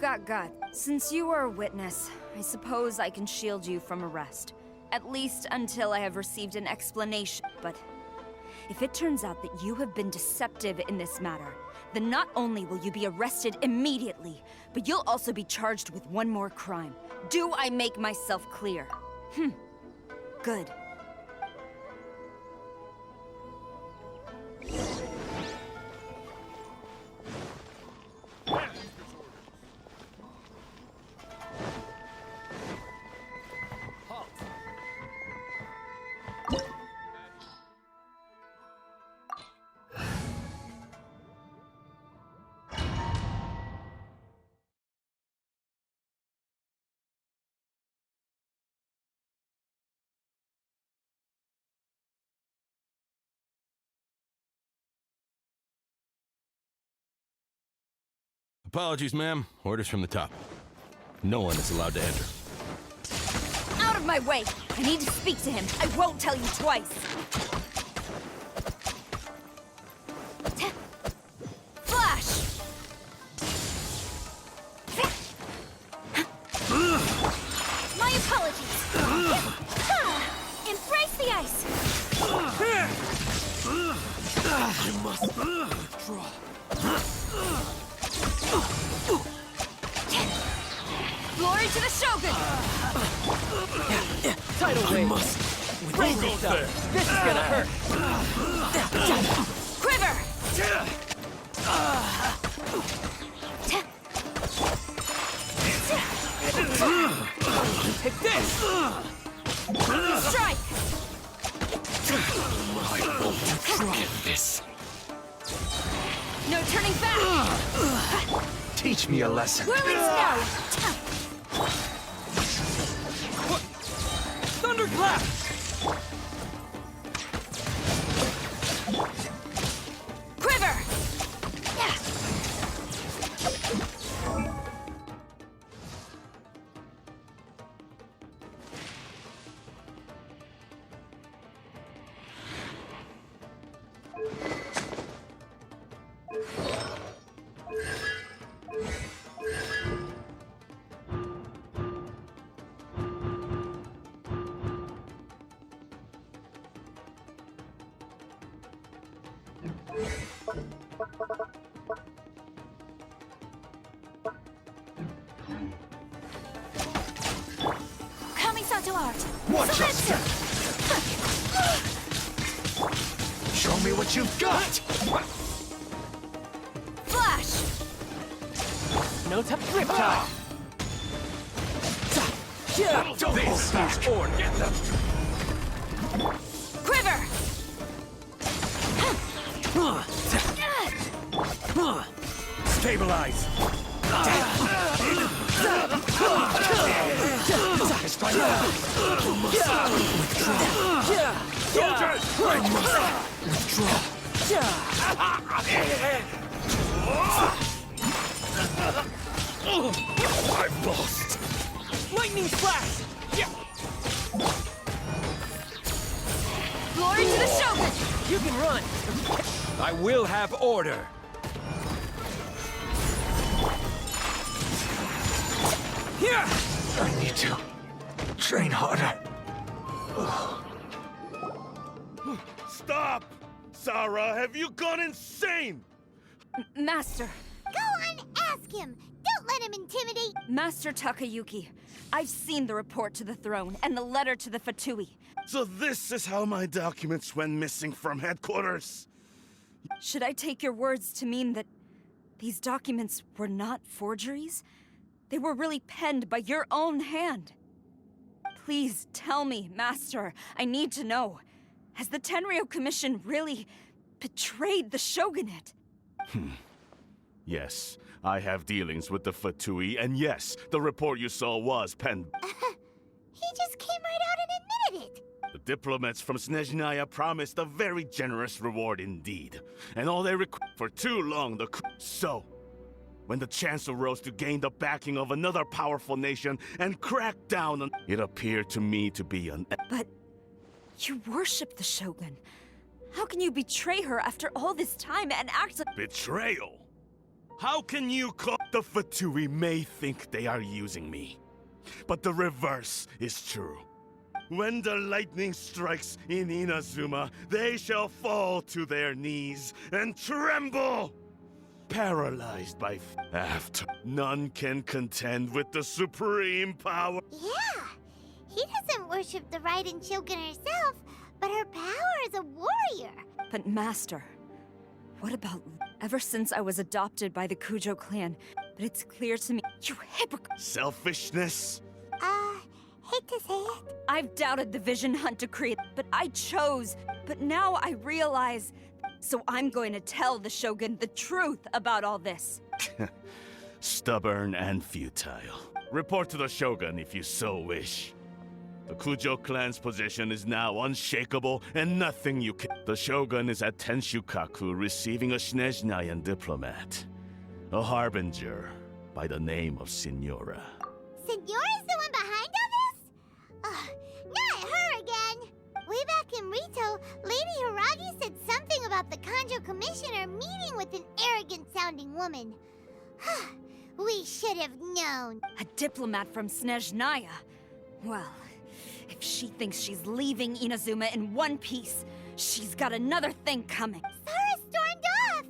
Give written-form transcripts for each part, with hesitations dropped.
got guts. Since you are a witness, I suppose I can shield you from arrest. At least until I have received an explanation. But if it turns out that you have been deceptive in this matter, then not only will you be arrested immediately, but you'll also be charged with one more crime. Do I make myself clear? Good. Apologies, ma'am. Orders from the top. No one is allowed to enter. Out of my way! I need to speak to him. I won't tell you twice. Flash! My apologies. Embrace the ice. I must withdraw. Glory to the Shogun! Tidal wave! Crazy stuff! This is gonna hurt! Quiver! Take this! Strike! I won't forget this. No turning back! Teach me a lesson. Whirling snow! Thunderclap! Quiver! Coming to art. Watch your step! Show me what you've got! Flash! No tap grip time! This is order! Get them! Quiver! Stabilize! Soldiers! I must withdraw! I've lost! Lightning flash! Glory to the Shogun! You can run! I will have order! Here! I need to train harder. Stop! Sarah, have you gone insane? Master. Go and ask him! Don't let him intimidate! Master Takayuki, I've seen the report to the throne and the letter to the Fatui. So this is how my documents went missing from headquarters? Should I take your words to mean that these documents were not forgeries? They were really penned by your own hand. Please tell me, Master. I need to know. Has the Tenryo Commission really betrayed the Shogunate? Yes, I have dealings with the Fatui, and yes, the report you saw was penned. He just came right out and admitted it! The diplomats from Snezhnaya promised a very generous reward indeed. And all they required for too long, So, when the chance arose to gain the backing of another powerful nation and crack down on... It appeared to me to be an... But you worship the Shogun. How can you betray her after all this time and act like... Betrayal? How can you call... The Fatui may think they are using me, but the reverse is true. When the lightning strikes in Inazuma, they shall fall to their knees and tremble! Paralyzed by after. None can contend with the supreme power. Yeah, he doesn't worship the Raiden Shogun herself, but her power as a warrior. But Master, what about ever since I was adopted by the Kujo clan? But it's clear to me, you hypocrite. Selfishness? Hate to say it. I've doubted the Vision Hunt decree, but I chose. But now I realize. So I'm going to tell the Shogun the truth about all this. Stubborn and futile. Report to the Shogun if you so wish. The Kujo clan's position is now unshakable, and nothing you can. The Shogun is at Tenshukaku receiving a Snezhnayan diplomat, a harbinger by the name of Signora. Signora's the one behind all this? Not her again. Way back in Rito, Lady Hiragi said something about the Kanjo Commissioner meeting with an arrogant-sounding woman. We should have known. A diplomat from Snezhnaya. Well, if she thinks she's leaving Inazuma in one piece, she's got another thing coming. Sara stormed off!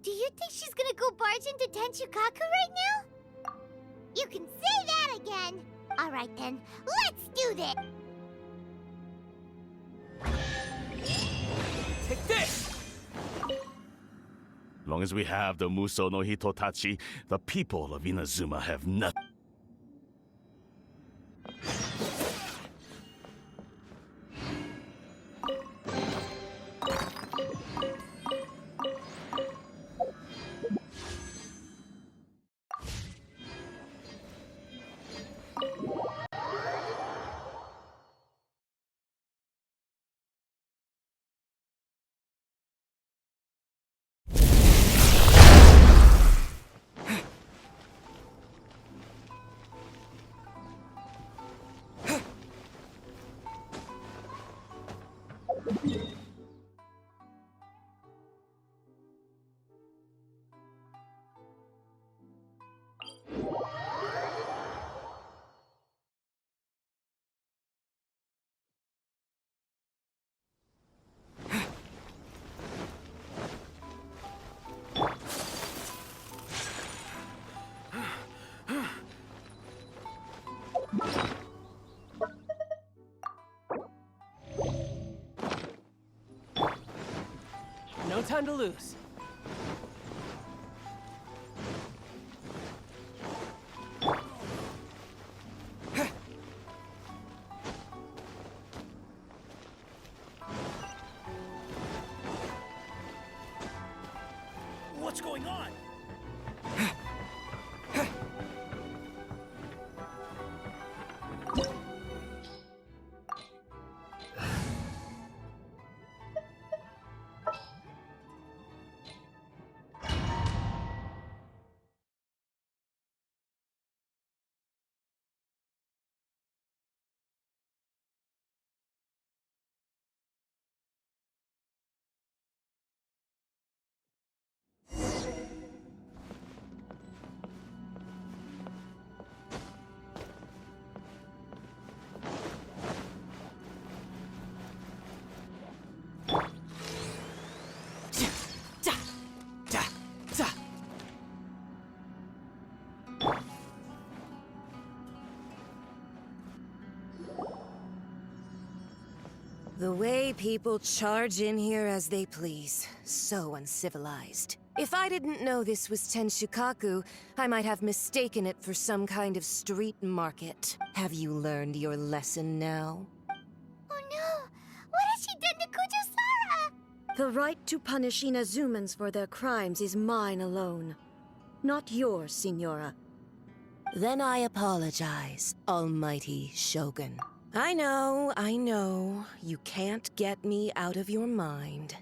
Do you think she's gonna go barge into Tenshukaku right now? You can say that again! Alright then, let's do this! Take this! Long as we have the Muso no Hitotachi, the people of Inazuma have nothing. No time to lose. What's going on? The way people charge in here as they please. So uncivilized. If I didn't know this was Tenshukaku, I might have mistaken it for some kind of street market. Have you learned your lesson now? Oh no! What has she done to Kujo-Sara? The right to punish Inazumans for their crimes is mine alone. Not yours, Signora. Then I apologize, Almighty Shogun. I know, you can't get me out of your mind.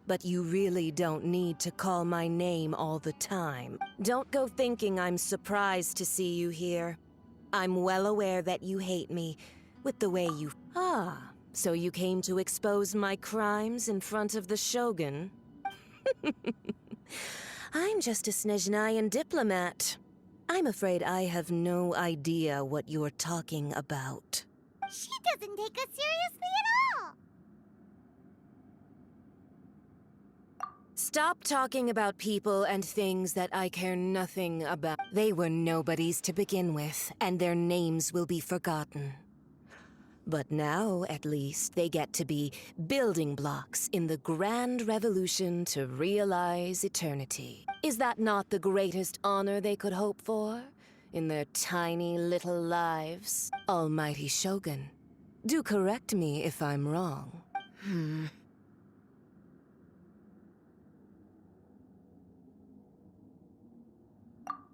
But you really don't need to call my name all the time. Don't go thinking I'm surprised to see you here. I'm well aware that you hate me, with the way you... Ah, so you came to expose my crimes in front of the Shogun? I'm just a Snezhnayan diplomat. I'm afraid I have no idea what you're talking about. She doesn't take us seriously at all. Stop talking about people and things that I care nothing about. They were nobodies to begin with, and their names will be forgotten. But now, at least, they get to be building blocks in the grand revolution to realize eternity. Is that not the greatest honor they could hope for? In their tiny little lives? Almighty Shogun, do correct me if I'm wrong.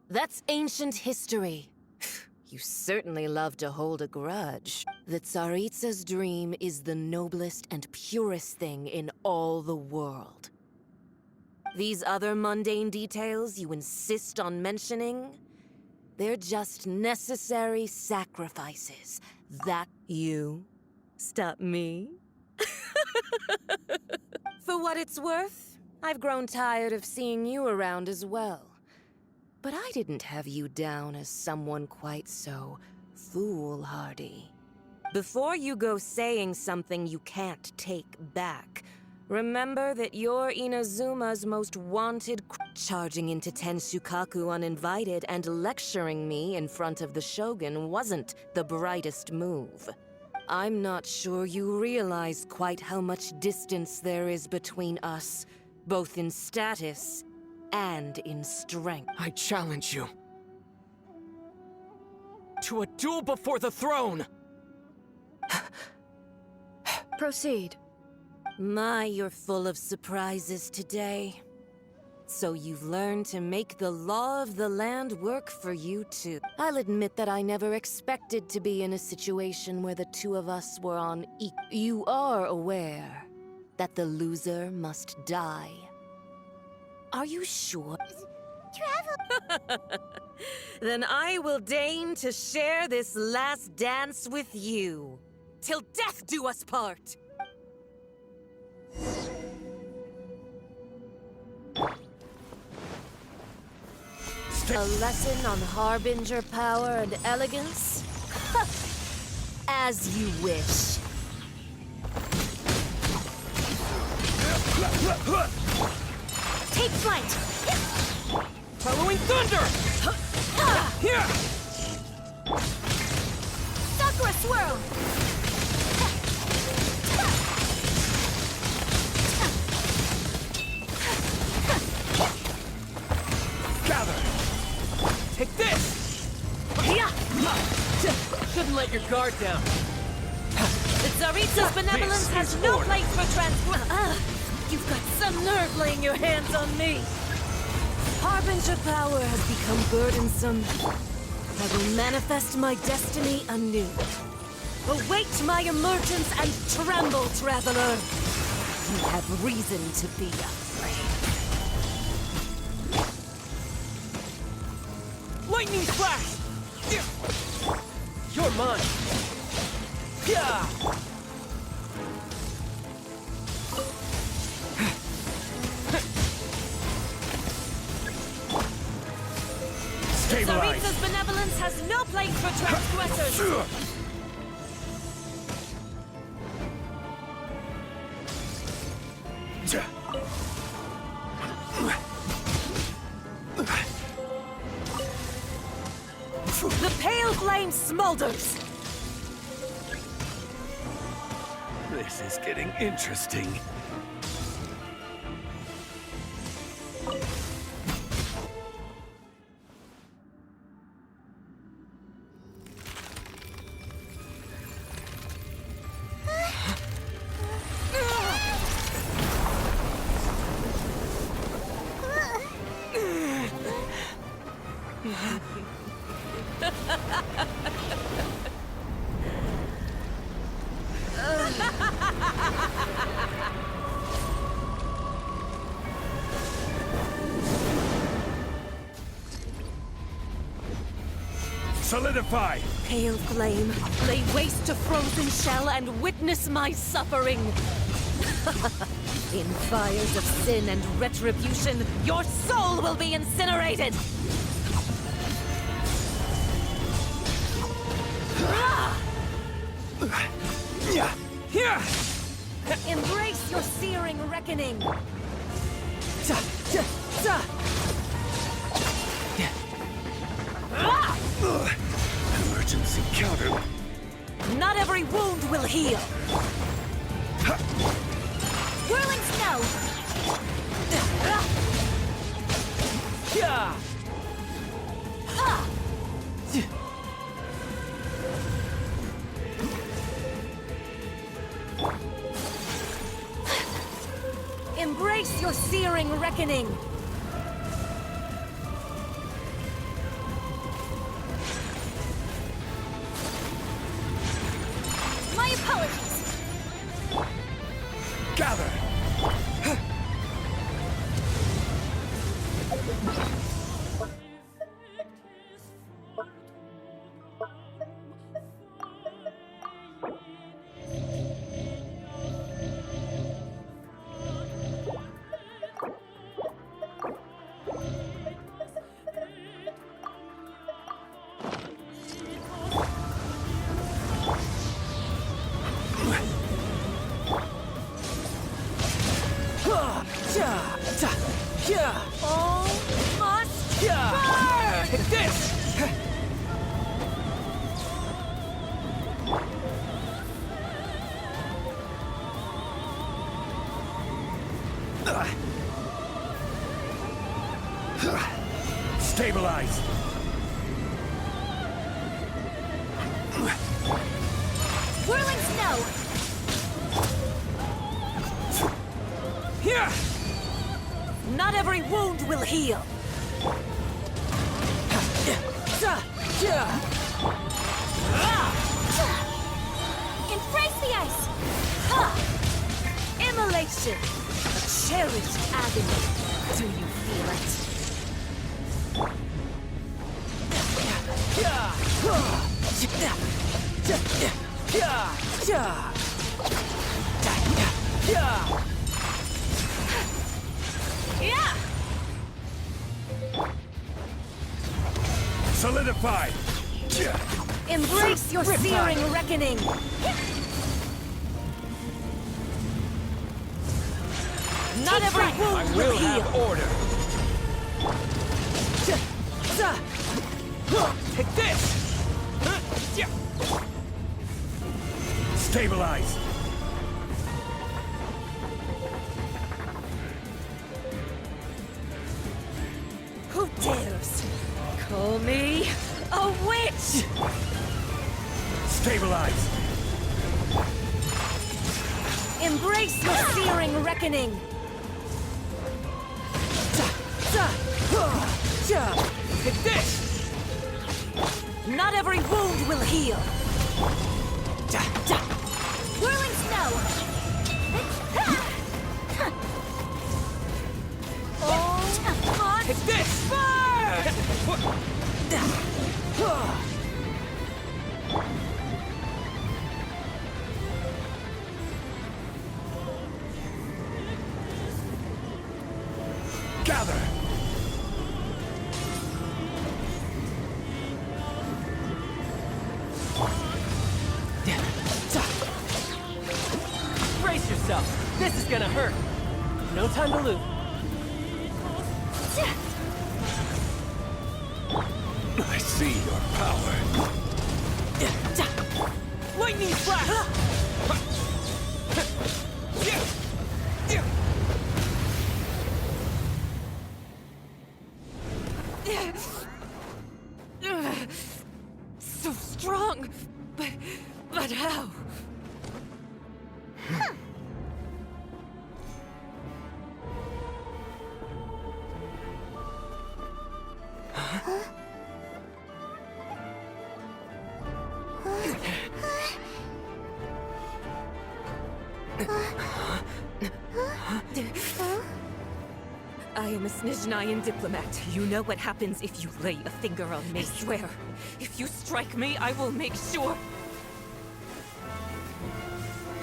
That's ancient history. You certainly love to hold a grudge. The Tsaritsa's dream is the noblest and purest thing in all the world. These other mundane details you insist on mentioning, they're just necessary sacrifices. That you stop me? For what it's worth, I've grown tired of seeing you around as well. But I didn't have you down as someone quite so foolhardy. Before you go saying something you can't take back, remember that you're Inazuma's most wanted charging into Tenshukaku uninvited and lecturing me in front of the Shogun wasn't the brightest move. I'm not sure you realize quite how much distance there is between us, both in status and in strength. I challenge you to a duel before the throne! Proceed. My, you're full of surprises today. So you've learned to make the law of the land work for you too. I'll admit that I never expected to be in a situation where the two of us were on equal. You are aware that the loser must die. Are you sure? Travel. Then I will deign to share this last dance with you. Till death do us part! A lesson on Harbinger power and elegance? As you wish. Take flight! Following thunder! Here! Sakura swirl! Gather! Take this! Shouldn't let your guard down. The Tsaritsa's benevolence This has is no order. place for You've got some nerve laying your hands on me. Harbinger power has become burdensome. I will manifest my destiny anew. Await my emergence and tremble, traveler. You have reason to be afraid. Lightning flash! You're mine! Yeah! Stabilize! Tsaritsa's benevolence has no place for transgressors. The pale flame smolders. This is getting interesting. Solidify! Pale flame, lay waste to frozen shell and witness my suffering. In fires of sin and retribution, your soul will be incinerated! Here! Embrace your searing reckoning! Emergency counter. Not every wound will heal! Whirling snow! Yeah! Embrace your searing reckoning! My apologies! Gather! All must Yeah! Take this! Stabilize! Whirling snow! Here! Not every wound will heal! Embrace the ice! Immolation! A cherished agony. Do you feel it? Yeah! Solidify! Embrace your searing reckoning! Not every wound I will will heal! have order! Take this! Stabilize! Who dares call me a witch? Stabilize! Embrace your searing reckoning! Take this! Not every wound will heal! Whirling snow! Oh, Take this! Gather! Brace yourself. This is gonna hurt. No time to lose. I see your power. Lightning flash! so strong! But how? I am a Snezhnayan diplomat. You know what happens if you lay a finger on me. I swear, if you strike me, I will make sure...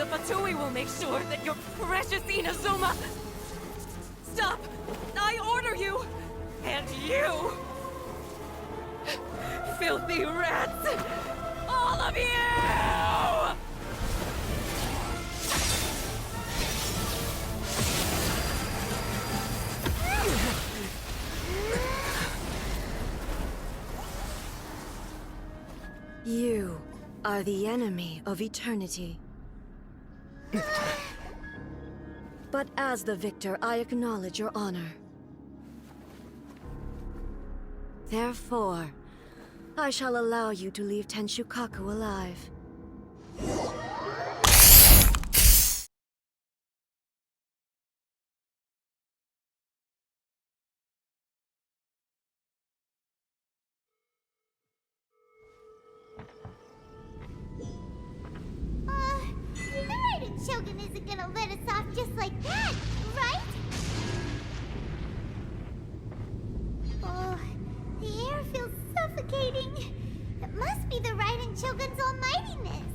The Fatui will make sure that your precious Inazuma... Stop! I order you! And you! Filthy rats! All of you! You are the enemy of eternity. But as the victor, I acknowledge your honor. Therefore, I shall allow you to leave Tenshukaku alive. The Raiden Shogun isn't gonna let us off just like that, right? Oh, the air feels suffocating. It must be the Raiden Shogun's almightiness.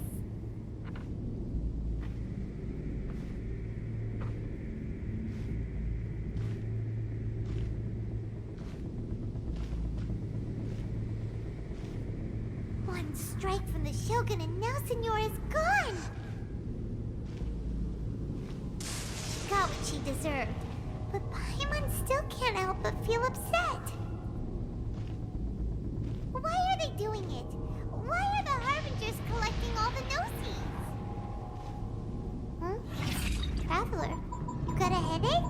One strike from the Shogun and now Senora is gone! She got what she deserved, but Paimon still can't help but feel upset. Why are they doing it? Why are the Harbingers collecting all the no-seeds? Huh? Traveler, you got a headache?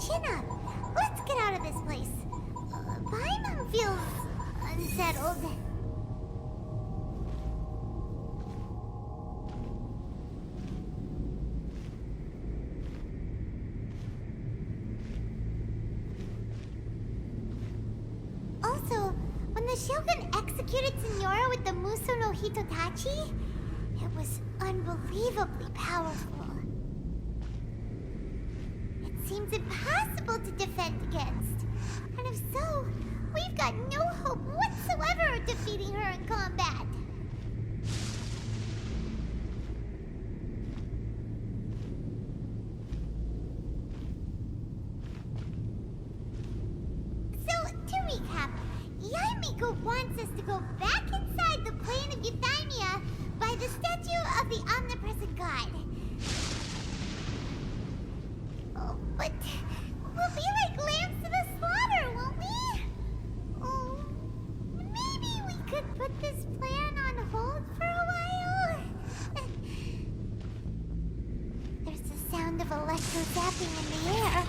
Chin up. Let's get out of this place. Paimon feels unsettled. Also, when the Shogun executed Senora with the Muso no Hitotachi, it was unbelievably powerful. It seems impossible to defend against. And if so, we've got no hope whatsoever of defeating her in combat. So, to recap, Yaimiko wants us to go back inside the plane of Euthymia by the statue of the omnipresent god. Oh, but we'll be like lambs to the slaughter, won't we? Oh, maybe we could put this plan on hold for a while? There's the sound of electro zapping in the air.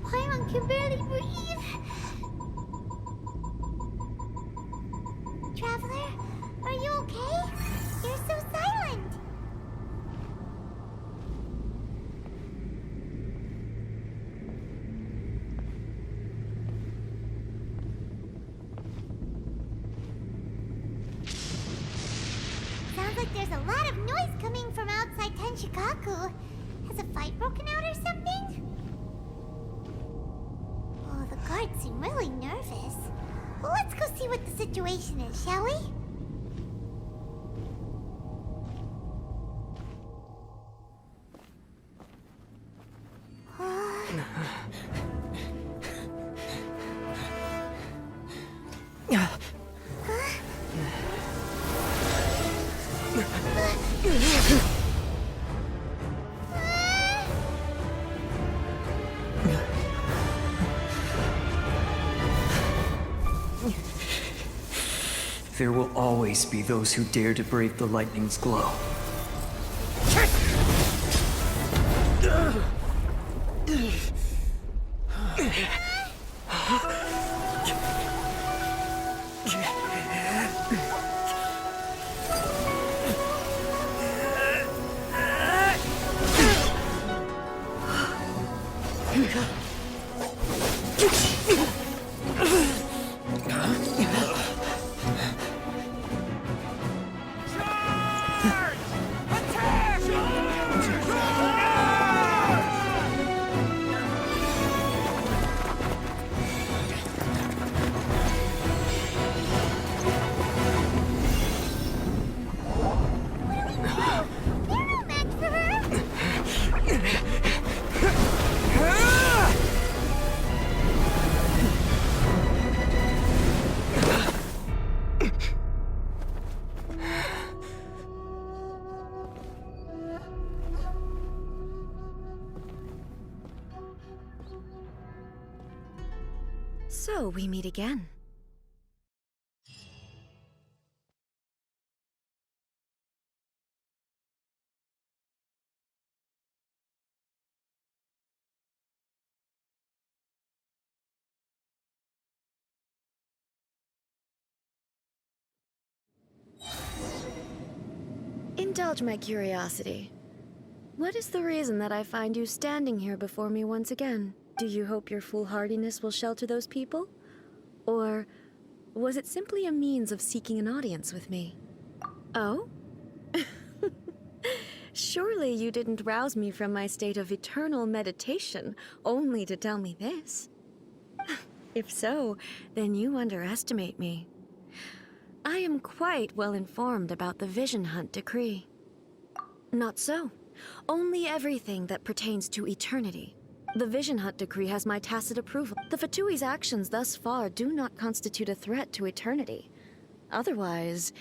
Paimon can barely breathe. Traveler, are you okay? You're so silent. Sounds like there's a lot of noise coming from outside Tenshukaku. Has a fight broken out or something? Oh, the guards seem really nervous. Well, let's go see what the situation is, shall we? There will always be those who dare to brave the lightning's glow. So we meet again. Indulge my curiosity. What is the reason that I find you standing here before me once again? Do you hope your foolhardiness will shelter those people? Or was it simply a means of seeking an audience with me? Oh? Surely you didn't rouse me from my state of eternal meditation only to tell me this. If so, then you underestimate me. I am quite well informed about the Vision Hunt decree. Not so. Only everything that pertains to eternity. The Vision Hunt decree has my tacit approval. The Fatui's actions thus far do not constitute a threat to eternity. Otherwise,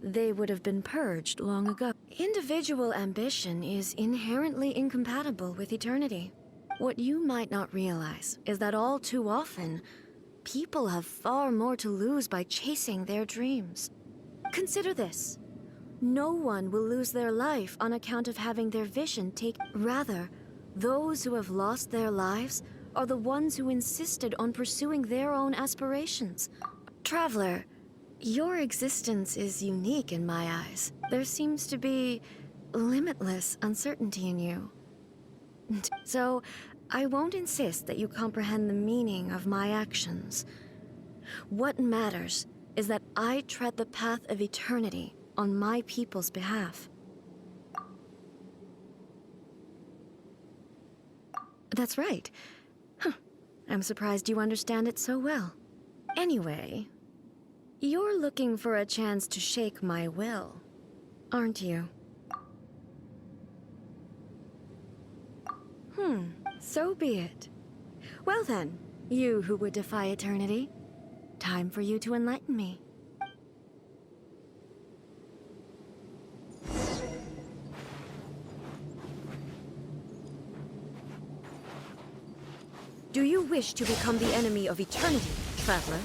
they would have been purged long ago. Individual ambition is inherently incompatible with eternity. What you might not realize is that all too often, people have far more to lose by chasing their dreams. Consider this. No one will lose their life on account of having their vision taken. Rather, those who have lost their lives are the ones who insisted on pursuing their own aspirations. Traveler, your existence is unique in my eyes. There seems to be limitless uncertainty in you. So, I won't insist that you comprehend the meaning of my actions. What matters is that I tread the path of eternity on my people's behalf. That's right. Huh. I'm surprised you understand it so well. Anyway, you're looking for a chance to shake my will, aren't you? So be it. Well then, you who would defy eternity, time for you to enlighten me. Do you wish to become the enemy of eternity, traveler?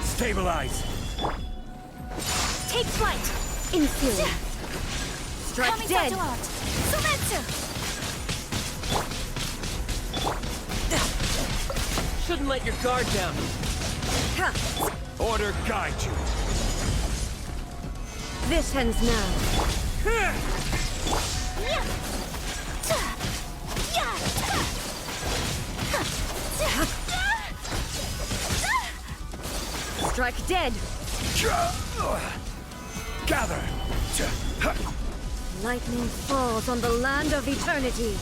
Stabilize! Take flight! Inferior. Strike dead! Shouldn't let your guard down. Ha! Order guide you. This ends now. Strike dead! Gather! Lightning falls on the land of eternity.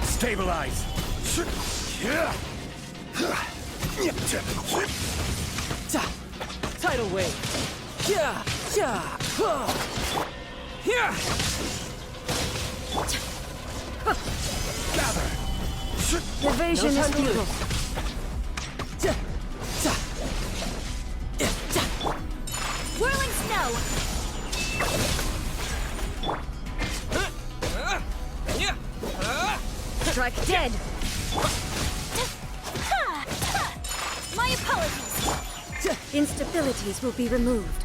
Stabilize! Tidal wave! Gather! Evasion is futile. Whirling snow! Strike dead! My apologies! Instabilities will be removed.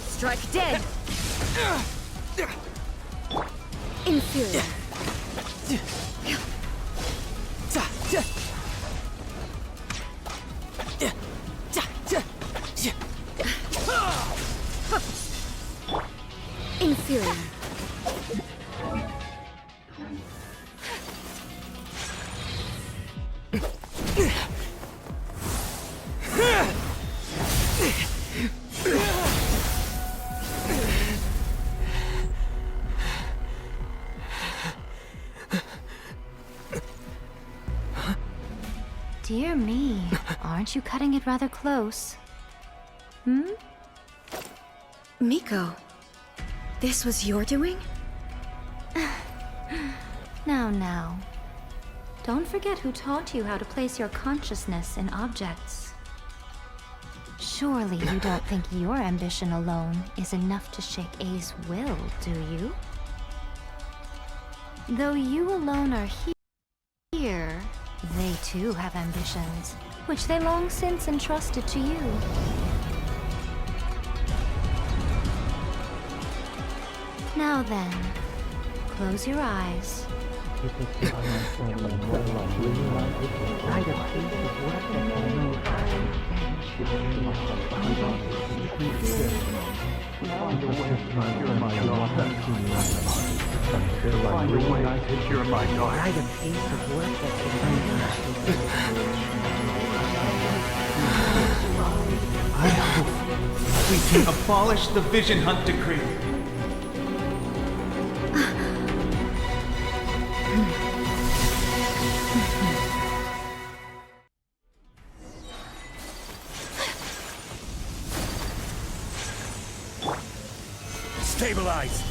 Strike dead! Inferior. Inferior. Dear me, aren't you cutting it rather close? Hmm? Miko, this was your doing? Now. Don't forget who taught you how to place your consciousness in objects. Surely you don't think your ambition alone is enough to shake A's will, do you? Though you alone are here, they too have ambitions, which they long since entrusted to you. Now then, close your eyes. I hope we can abolish the Vision Hunt Decree. Stabilize!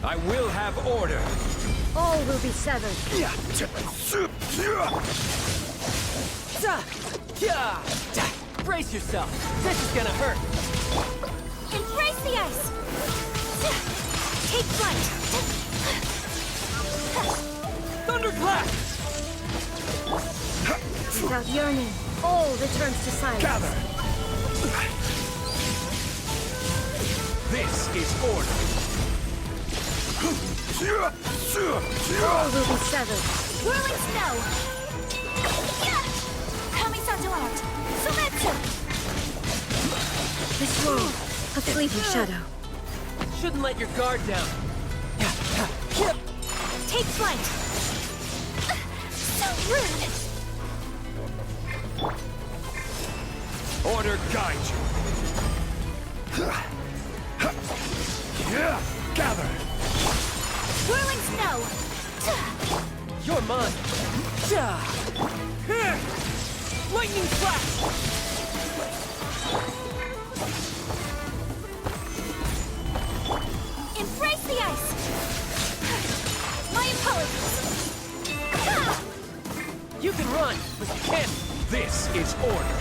I will have order! All will be severed. Brace yourself! This is gonna hurt! Embrace the ice! Take flight! Thunderclap! Without yearning, all returns to silence. Gather! This is order! All will be severed. Whirling snow! Kamisato out! Sumetsu! This world, a fleeting shadow. Shouldn't let your guard down! Take flight! So rude! Order guide you! Gather! Whirling snow! You're mine! Lightning flash! Embrace the ice! My apologies! You can run, but you can't! This is order!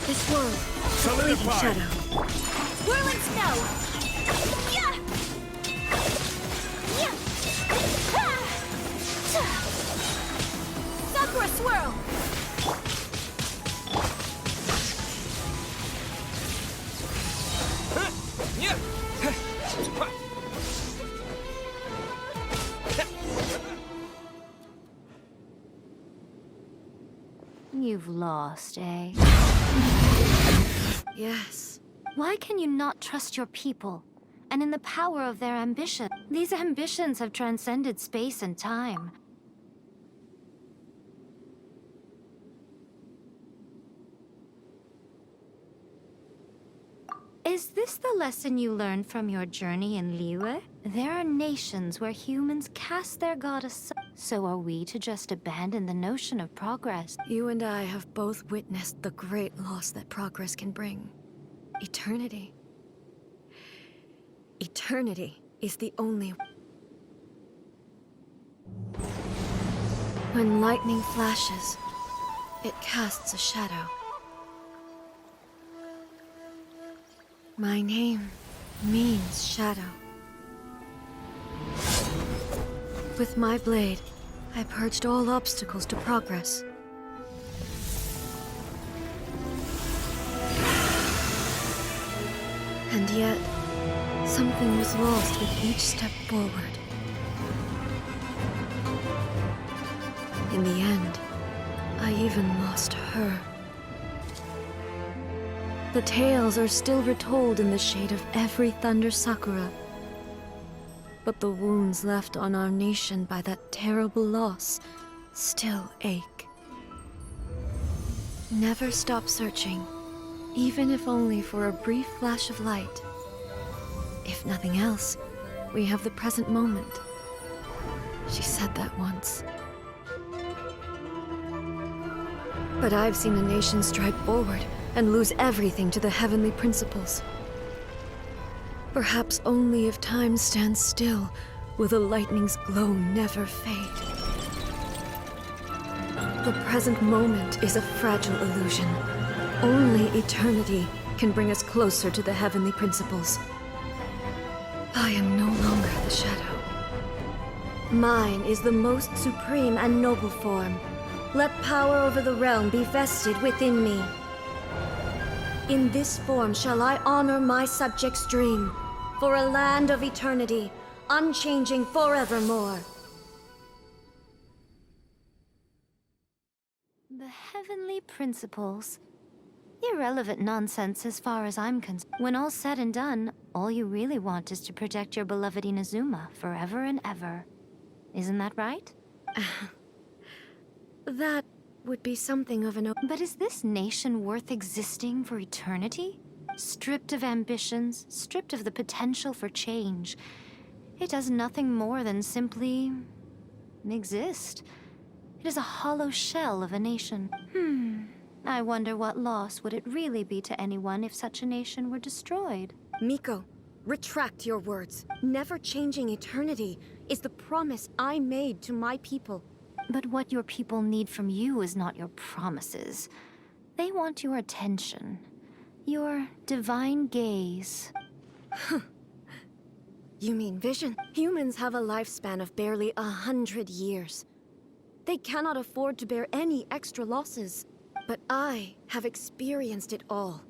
This world, a fleeting shadow. Whirling snow! Sakura swirl! You've lost, eh? Yes. Why can you not trust your people, and in the power of their ambition? These ambitions have transcended space and time. Is this the lesson you learned from your journey in Liyue? There are nations where humans cast their god aside. So are we to just abandon the notion of progress? You and I have both witnessed the great loss that progress can bring. Eternity. Eternity is the only... When lightning flashes, it casts a shadow. My name means shadow. With my blade, I purged all obstacles to progress. And yet, something was lost with each step forward. In the end, I even lost her. The tales are still retold in the shade of every Thunder Sakura. But the wounds left on our nation by that terrible loss still ache. Never stop searching, even if only for a brief flash of light. If nothing else, we have the present moment. She said that once. But I've seen a nation strike forward and lose everything to the heavenly principles. Perhaps only if time stands still will the lightning's glow never fade. The present moment is a fragile illusion. Only eternity can bring us closer to the heavenly principles. I am no longer the shadow. Mine is the most supreme and noble form. Let power over the realm be vested within me. In this form shall I honor my subjects' dream, for a land of eternity, unchanging forevermore. The heavenly principles. Irrelevant nonsense as far as I'm concerned. When all's said and done, all you really want is to protect your beloved Inazuma forever and ever. Isn't that right? That would be something of an... But is this nation worth existing for eternity? Stripped of ambitions, stripped of the potential for change. It does nothing more than simply... exist. It is a hollow shell of a nation. I wonder what loss would it really be to anyone if such a nation were destroyed? Miko, retract your words. Never changing eternity is the promise I made to my people. But what your people need from you is not your promises. They want your attention. Your divine gaze. You mean vision? Humans have a lifespan of barely 100 years. They cannot afford to bear any extra losses. But I have experienced it all.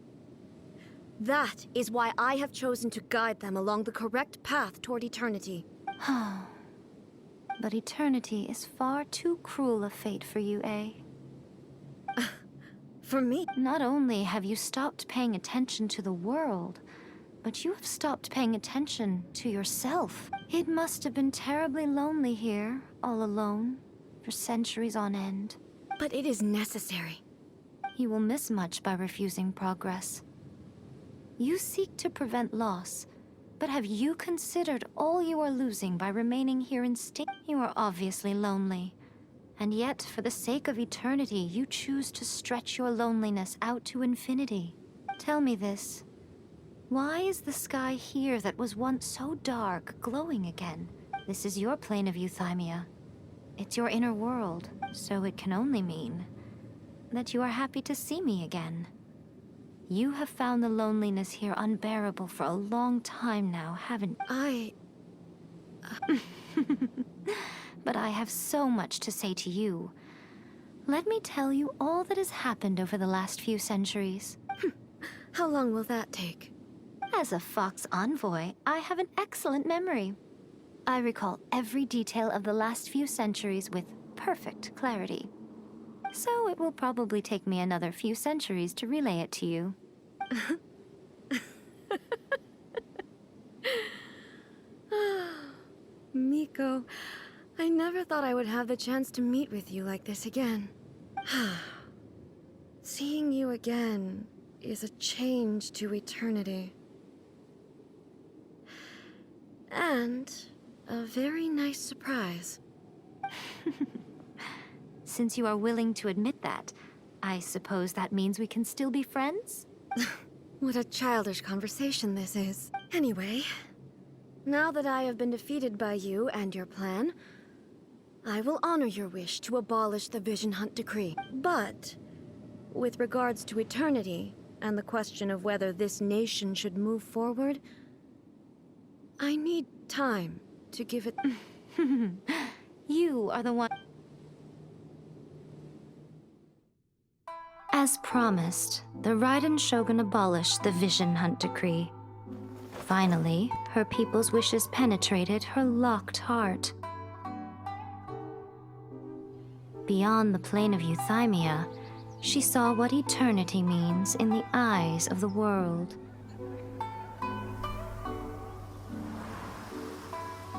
That is why I have chosen to guide them along the correct path toward eternity. But eternity is far too cruel a fate for you, eh? For me? Not only have you stopped paying attention to the world, but you have stopped paying attention to yourself. It must have been terribly lonely here, all alone, for centuries on end. But it is necessary. You will miss much by refusing progress. You seek to prevent loss, but have you considered all you are losing by remaining here instead? You are obviously lonely, and yet, for the sake of eternity, you choose to stretch your loneliness out to infinity. Tell me this. Why is the sky here that was once so dark glowing again? This is your plane of euthymia. It's your inner world, so it can only mean that you are happy to see me again. You have found the loneliness here unbearable for a long time now, haven't you? But I have so much to say to you. Let me tell you all that has happened over the last few centuries. How long will that take? As a Fox envoy, I have an excellent memory. I recall every detail of the last few centuries with perfect clarity. So it will probably take me another few centuries to relay it to you. Miko, I never thought I would have the chance to meet with you like this again. Seeing you again is a change to eternity. And a very nice surprise. Since you are willing to admit that, I suppose that means we can still be friends? What a childish conversation this is. Anyway, now that I have been defeated by you and your plan, I will honor your wish to abolish the Vision Hunt Decree. But, with regards to eternity, and the question of whether this nation should move forward, I need time to give it... You are the one... As promised, the Raiden Shogun abolished the Vision Hunt Decree. Finally, her people's wishes penetrated her locked heart. Beyond the plane of euthymia, she saw what eternity means in the eyes of the world.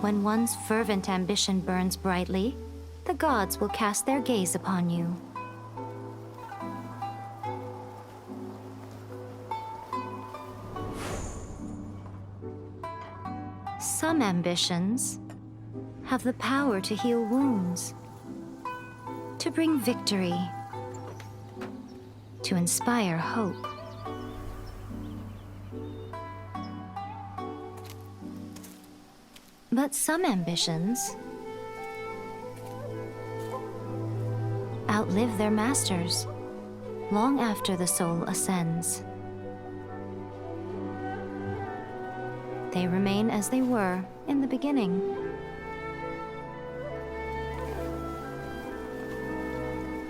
When one's fervent ambition burns brightly, the gods will cast their gaze upon you. Some ambitions have the power to heal wounds, to bring victory. to inspire hope. But some ambitions outlive their masters long after the soul ascends. They remain as they were in the beginning.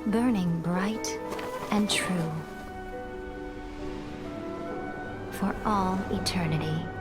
Burning bright and true for all eternity.